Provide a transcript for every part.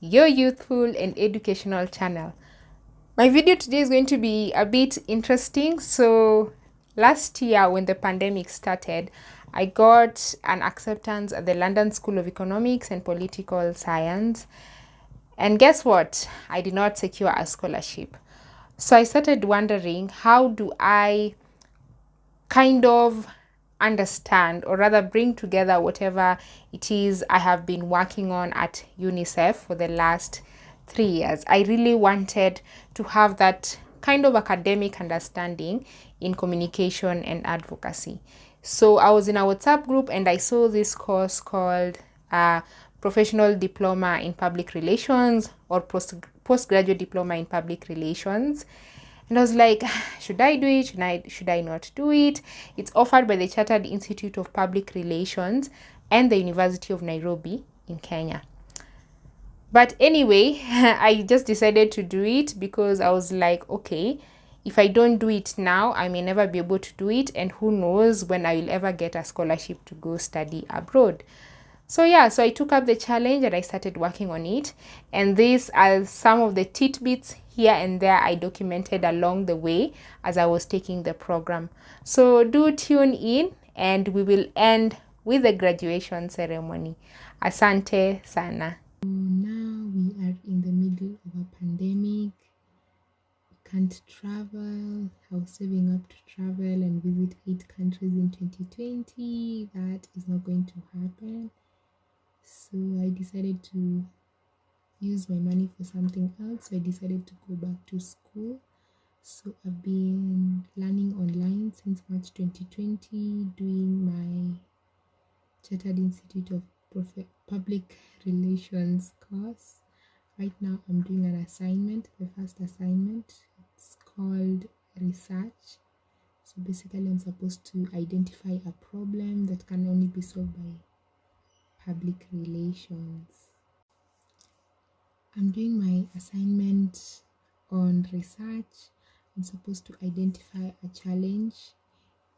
your youthful and educational channel. My video today is going to be a bit interesting. So, last year when the pandemic started, I got an acceptance at the London School of Economics and Political Science. And guess what? I did not secure a scholarship. So, I started wondering, how do I kind of understand, or rather bring together, whatever it is I have been working on at UNICEF for the last 3 years. I really wanted to have that kind of academic understanding in communication and advocacy. So I was in a WhatsApp group and I saw this course called Professional Diploma in Public Relations, or Postgraduate Diploma in Public Relations. And I was like, should I do it? Should I not do it? It's offered by the Chartered Institute of Public Relations and the University of Nairobi in Kenya. But anyway, I just decided to do it because I was like, okay, if I don't do it now, I may never be able to do it. And who knows when I will ever get a scholarship to go study abroad. So yeah, so I took up the challenge and I started working on it. And these are some of the tidbits here and there I documented along the way as I was taking the program. So do tune in and we will end with the graduation ceremony. Asante sana. Now we are in the middle of a pandemic. We can't travel. I was saving up to travel and visit 8 countries in 2020. That is not going to happen. So I decided to use my money for something else. So I decided to go back to school. So I've been learning online since March 2020, doing my Chartered Institute of Public Relations course. Right now I'm doing an assignment, the first assignment. It's called research. So basically I'm supposed to identify a problem that can only be solved by public relations. I'm doing my assignment on research. I'm supposed to identify a challenge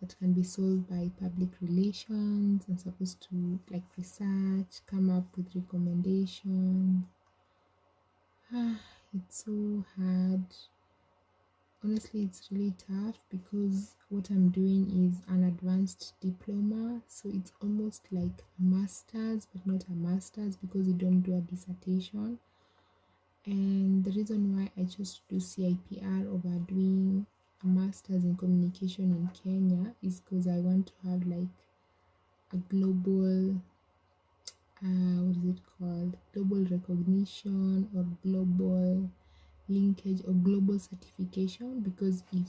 that can be solved by public relations. I'm supposed to research, come up with recommendations. It's so hard. Honestly, it's really tough because what I'm doing is an advanced diploma. So it's almost like a master's, but not a master's because you don't do a dissertation. And the reason why I chose to do CIPR over doing a master's in communication in Kenya is because I want to have a global what is it called, global recognition or global linkage or global certification. Because if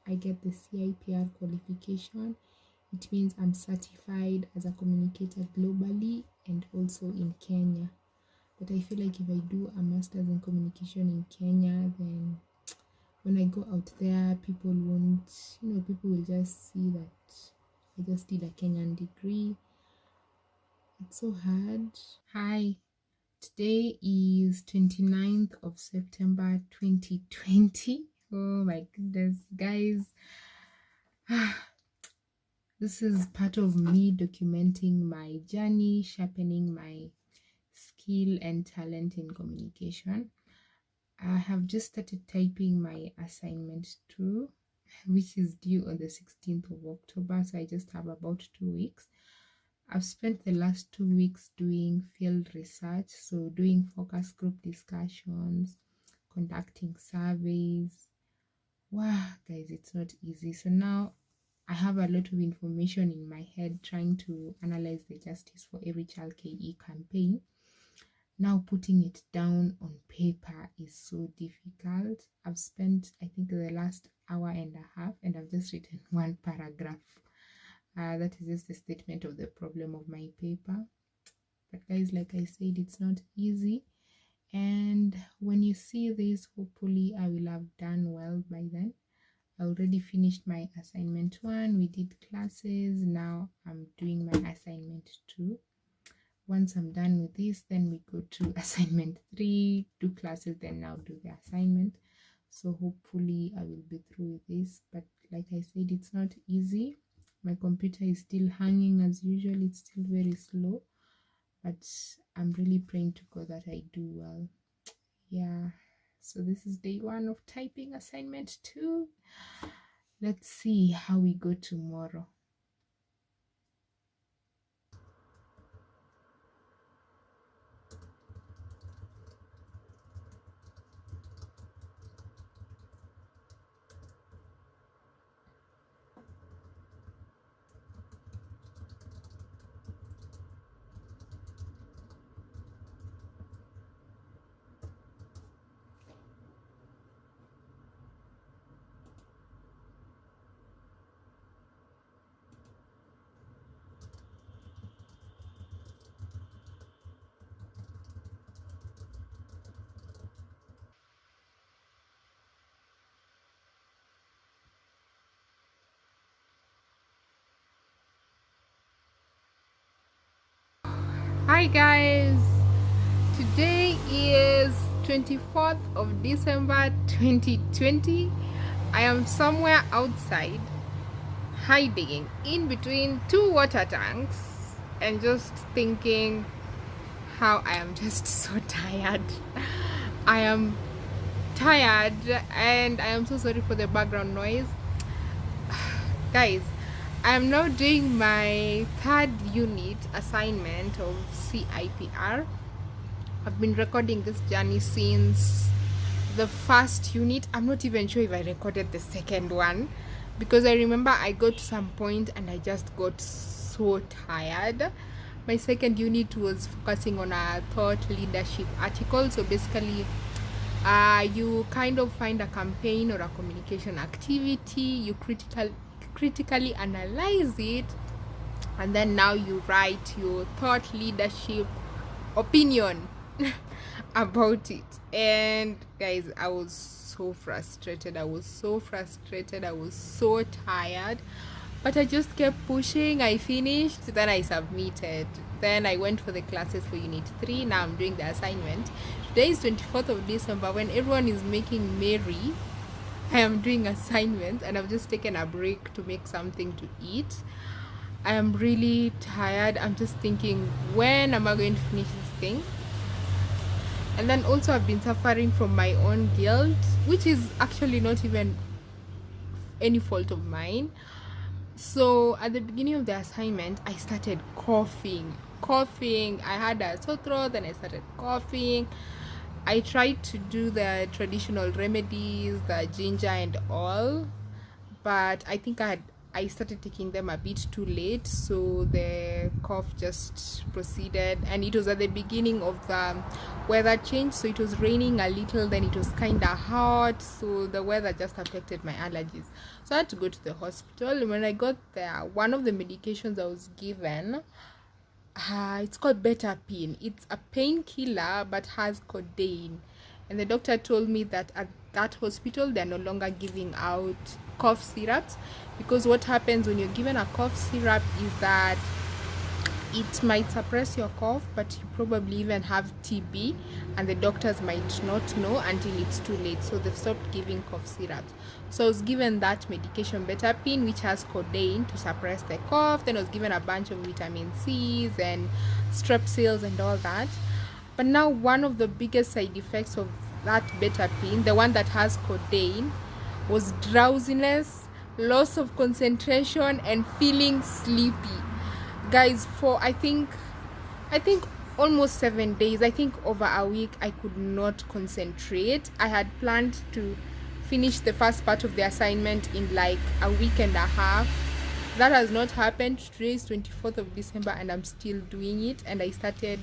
I get the CIPR qualification, it means I'm certified as a communicator globally and also in Kenya. But I feel like if I do a master's in communication in Kenya, then when I go out there, people won't, people will just see that I just did a Kenyan degree. It's so hard. Hi, today is 29th of September 2020. Oh my goodness, guys. This is part of me documenting my journey, sharpening my skill and talent in communication. I have just started typing my assignment 2, which is due on the 16th of October. So I just have about 2 weeks. I've spent the last 2 weeks doing field research, so doing focus group discussions, conducting surveys. Wow, guys, it's not easy. So now I have a lot of information in my head trying to analyze the Justice for Every Child KE campaign. Now putting it down on paper is so difficult. I've spent, I think, the last hour and a half and I've just written one paragraph. That is just a statement of the problem of my paper. But guys, like I said, it's not easy. And when you see this, hopefully I will have done well by then. I already finished my assignment 1. We did classes. Now I'm doing my assignment 2. Once I'm done with this, then we go to assignment 3, do classes, then now do the assignment. So hopefully I will be through with this. But like I said, it's not easy. My computer is still hanging as usual. It's still very slow. But I'm really praying to God that I do well. Yeah, so this is day 1 of typing assignment 2. Let's see how we go tomorrow. Hi guys, today is 24th of December 2020. I am somewhere outside, hiding in between 2 water tanks and just thinking how I am just so tired. I am tired and I am so sorry for the background noise. Guys, I am now doing my 3rd unit assignment of CIPR. I've been recording this journey since the 1st unit. I'm not even sure if I recorded the 2nd one, because I remember I got to some point and I just got so tired. My 2nd unit was focusing on a thought leadership article. So basically, you kind of find a campaign or a communication activity, you critically analyze it, and then now you write your thought leadership opinion about it. And guys, I was so frustrated, I was so tired, but I just kept pushing. I finished, then I submitted, then I went for the classes for unit 3. Now I'm doing the assignment. Today is 24th of December, when everyone is making merry. I am doing assignments and I've just taken a break to make something to eat. I am really tired. I'm just thinking, when am I going to finish this thing? And then also I've been suffering from my own guilt, which is actually not even any fault of mine. So at the beginning of the assignment, I started coughing. I had a sore throat and I started coughing. I tried to do the traditional remedies, the ginger and all, but I think I started taking them a bit too late, so the cough just proceeded. And it was at the beginning of the weather change, so it was raining a little, then it was kind of hot, so the weather just affected my allergies. So I had to go to the hospital. And when I got there, one of the medications I was given, it's called betapine. It's a painkiller but has codeine, and the doctor told me that at that hospital they're no longer giving out cough syrups, because what happens when you're given a cough syrup is that it might suppress your cough, but you probably even have TB, and the doctors might not know until it's too late. So they've stopped giving cough syrups. So I was given that medication, betapine, which has codeine to suppress the cough. Then I was given a bunch of vitamin C's and strepsils and all that. But now one of the biggest side effects of that betapine, the one that has codeine, was drowsiness, loss of concentration, and feeling sleepy. Guys, for I think almost 7 days, I think over a week, I could not concentrate. I had planned to finish the first part of the assignment in like a week and a half. That has not happened. Today is 24th of December and I'm still doing it. And I started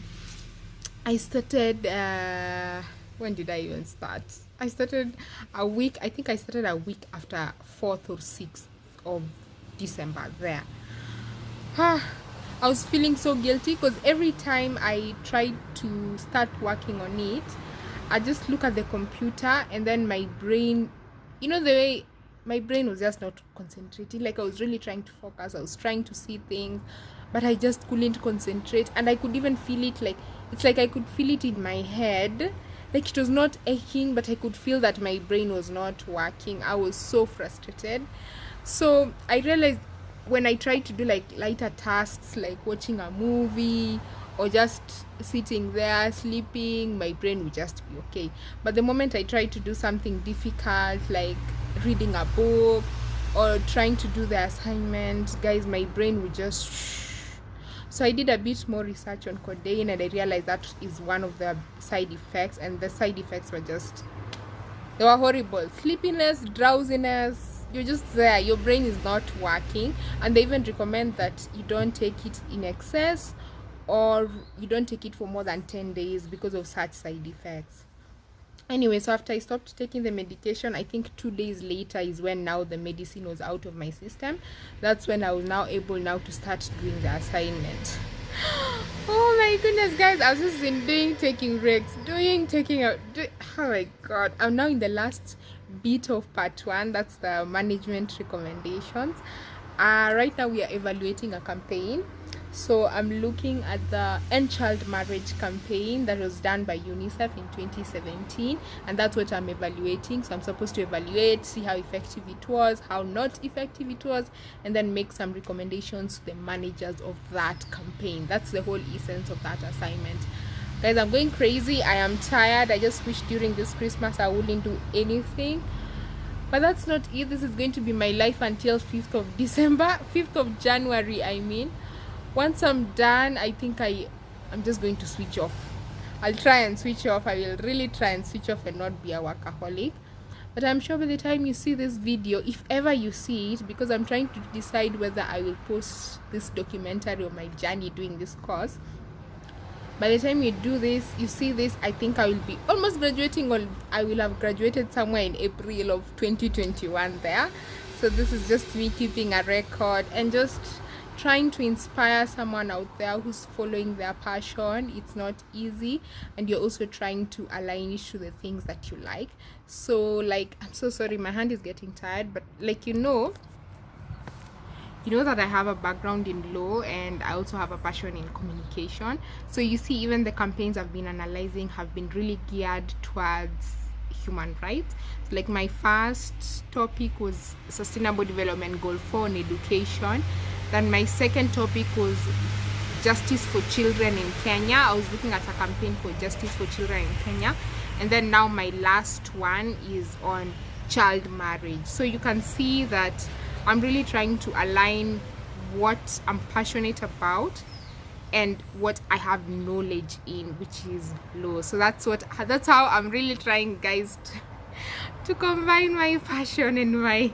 when did I even start? I think I started a week after 4th or 6th of December there. I was feeling so guilty, because every time I tried to start working on it, I just look at the computer and then my brain, the way my brain was just not concentrating. Like, I was really trying to focus, I was trying to see things, but I just couldn't concentrate. And I could even feel it, like, it's like I could feel it in my head. Like, it was not aching, but I could feel that my brain was not working. I was so frustrated. So I realized, when I tried to do like lighter tasks like watching a movie or just sitting there sleeping, my brain will just be okay. But the moment I try to do something difficult, like reading a book or trying to do the assignment, guys, my brain will just so I did a bit more research on codeine, and I realized that is one of the side effects, and the side effects were just, they were horrible. Sleepiness, drowsiness, you're just there, your brain is not working. And they even recommend that you don't take it in excess, or you don't take it for more than 10 days because of such side effects. Anyway, so after I stopped taking the medication, I think 2 days later is when now the medicine was out of my system. That's when I was now able now to start doing the assignment. Oh my goodness, guys, I've just been taking breaks, oh my god. I'm now in the last bit of part 1. That's the management recommendations. Right now we are evaluating a campaign. So I'm looking at the End Child Marriage campaign that was done by UNICEF in 2017, and that's what I'm evaluating. So I'm supposed to evaluate, see how effective it was, how not effective it was, and then make some recommendations to the managers of that campaign. That's the whole essence of that assignment. Guys, I'm going crazy. I am tired. I just wish during this Christmas I wouldn't do anything. But that's not it. This is going to be my life until 5th of December, 5th of January, I mean. Once I'm done, I think I'm just going to switch off. I'll try and switch off. I will really try and switch off and not be a workaholic. But I'm sure by the time you see this video, if ever you see it, because I'm trying to decide whether I will post this documentary of my journey doing this course. By the time you see this, I think I will be almost graduating, or I will have graduated somewhere in April of 2021 there. So this is just me keeping a record and just trying to inspire someone out there who's following their passion. It's not easy, and you're also trying to align it to the things that you like. So like, I'm so sorry, my hand is getting tired, but like, you know that I have a background in law, and I also have a passion in communication. So you see, even the campaigns I've been analyzing have been really geared towards human rights. So like, my first topic was Sustainable Development Goal 4 on education. Then my second topic was justice for children in Kenya. I was looking at a campaign for justice for children in Kenya. And then now my last one is on child marriage. So you can see that I'm really trying to align what I'm passionate about and what I have knowledge in, which is law. So that's how I'm really trying, guys, to combine my passion and my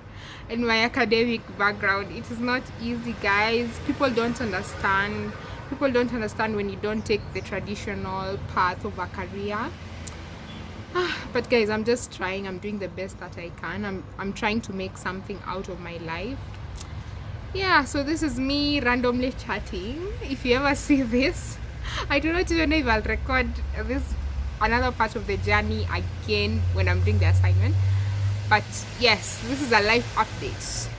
academic background. It is not easy, guys. People don't understand when you don't take the traditional path of a career. But guys, I'm just trying. I'm doing the best that I can. I'm trying to make something out of my life. Yeah, so this is me randomly chatting. If you ever see this, I do not even know if I'll record this another part of the journey again when I'm doing the assignment. But yes, this is a life update.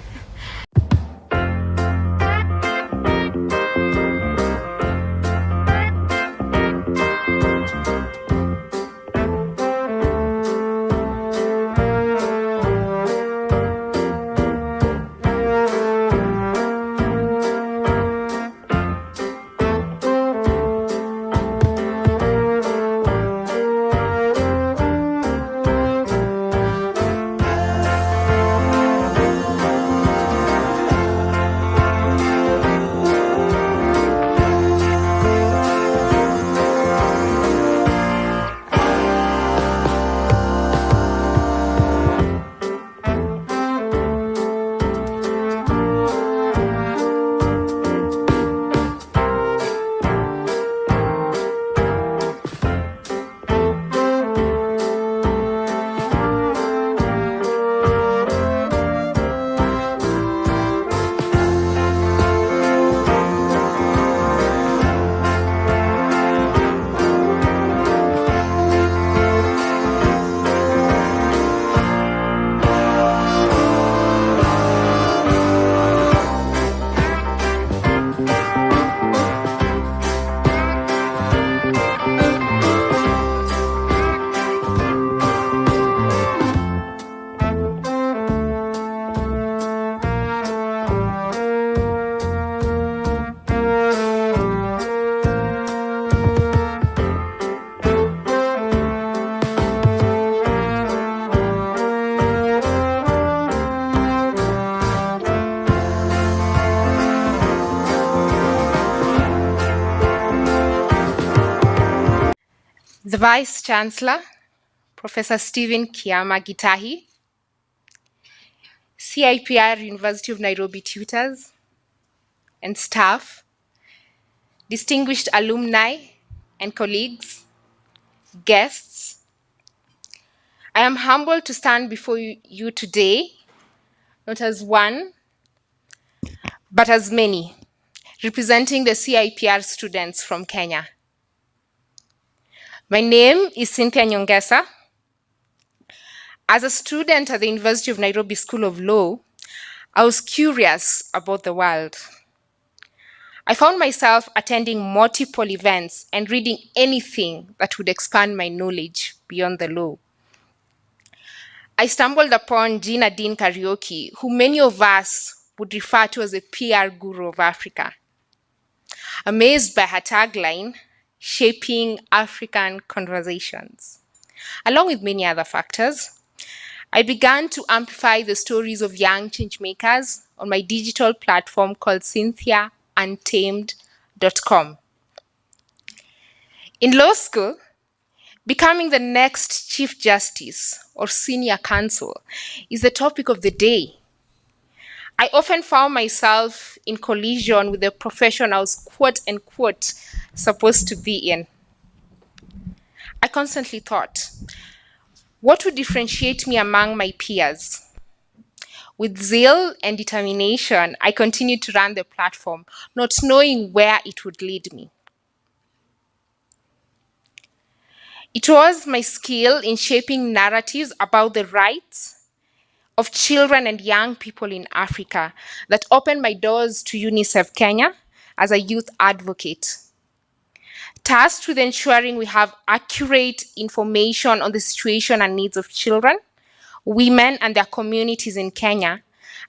the Vice Chancellor, Professor Stephen Kiama Gitahi, CIPR University of Nairobi tutors and staff, distinguished alumni and colleagues, guests, I am humbled to stand before you today, not as one, but as many, representing the CIPR students from Kenya. My name is Cynthia Nyongesa. As a student at the University of Nairobi School of Law, I was curious about the world. I found myself attending multiple events and reading anything that would expand my knowledge beyond the law. I stumbled upon Gina Dean Karaoke, who many of us would refer to as a PR guru of Africa. Amazed by her tagline, shaping African conversations. Along with many other factors, I began to amplify the stories of young changemakers on my digital platform called CynthiaUNTAMED.com. In law school, becoming the next Chief Justice or Senior Counsel is the topic of the day. I often found myself in collision with the profession I was quote unquote supposed to be in. I constantly thought, what would differentiate me among my peers? With zeal and determination, I continued to run the platform, not knowing where it would lead me. It was my skill in shaping narratives about the rights of children and young people in Africa that opened my doors to UNICEF Kenya as a youth advocate. Tasked with ensuring we have accurate information on the situation and needs of children, women, and their communities in Kenya,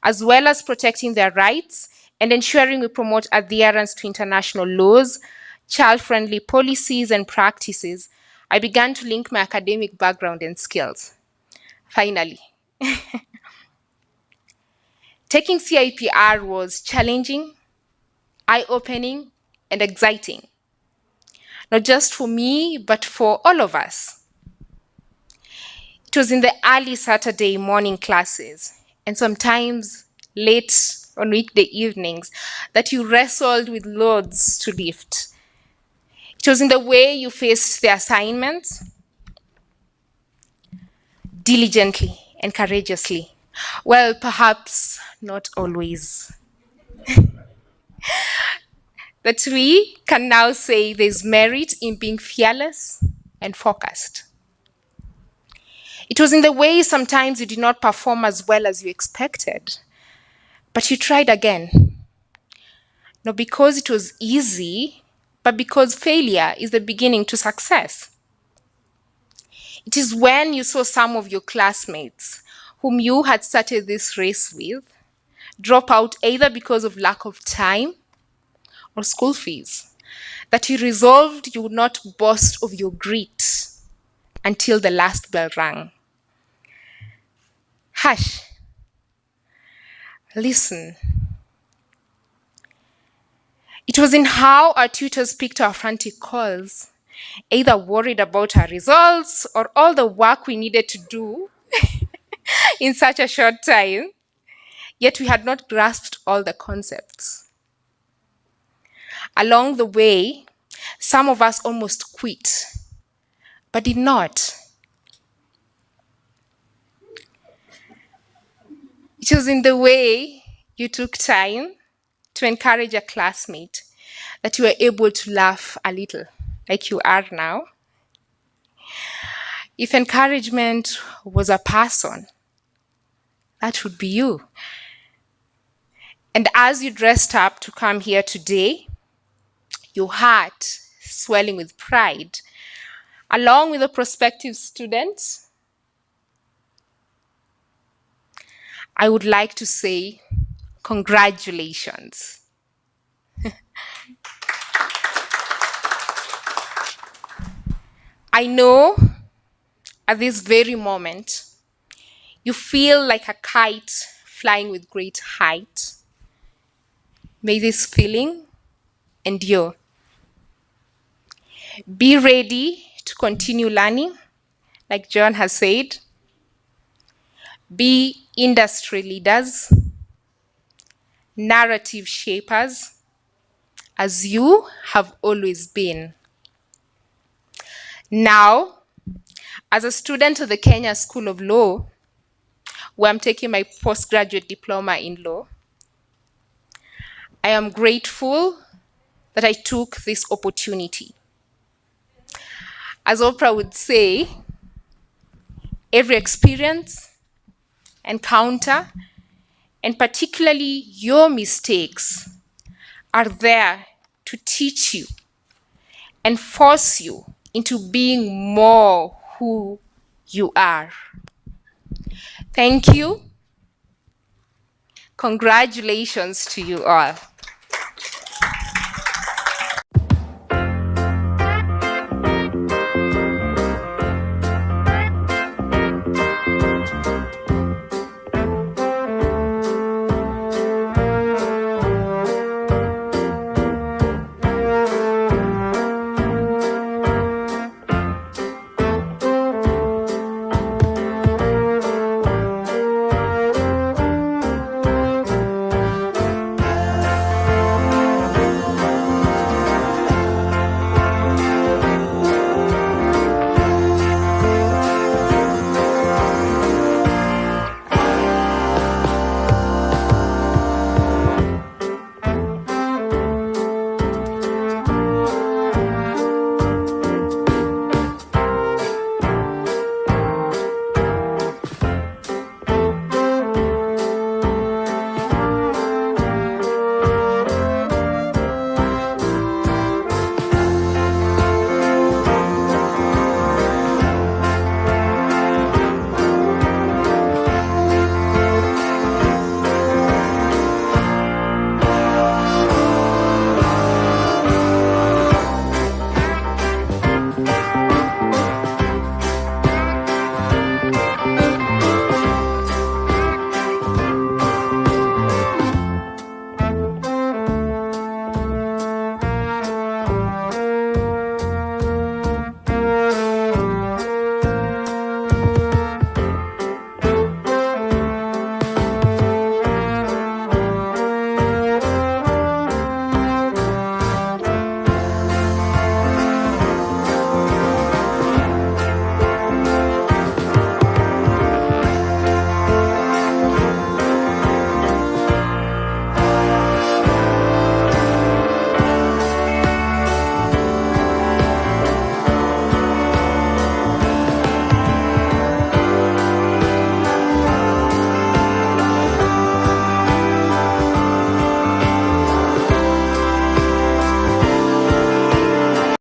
as well as protecting their rights and ensuring we promote adherence to international laws, child-friendly policies, and practices, I began to link my academic background and skills. Finally, taking CIPR was challenging, eye-opening, and exciting, not just for me, but for all of us. It was in the early Saturday morning classes, and sometimes late on weekday evenings, that you wrestled with loads to lift. It was in the way you faced the assignments diligently and courageously. Well, perhaps not always. That we can now say there's merit in being fearless and focused. It was in the way sometimes you did not perform as well as you expected, but you tried again. Not because it was easy, but because failure is the beginning to success. It is when you saw some of your classmates whom you had started this race with drop out either because of lack of time or school fees that you resolved you would not boast of your grit until the last bell rang. Hush. Listen. It was in how our tutors picked our frantic calls, either worried about our results or all the work we needed to do in such a short time, yet we had not grasped all the concepts. Along the way, some of us almost quit, but did not. It was in the way you took time to encourage a classmate that you were able to laugh a little, like you are now. If encouragement was a person, that would be you. And as you dressed up to come here today, your heart swelling with pride, along with a prospective student, I would like to say congratulations. I know at this very moment, you feel like a kite flying with great height. May this feeling endure. Be ready to continue learning, like John has said, be industry leaders, narrative shapers, as you have always been. Now, as a student of the Kenya School of Law, where I'm taking my postgraduate diploma in law, I am grateful that I took this opportunity. As Oprah would say, every experience, encounter, and particularly your mistakes are there to teach you and force you into being more who you are. Thank you. Congratulations to you all.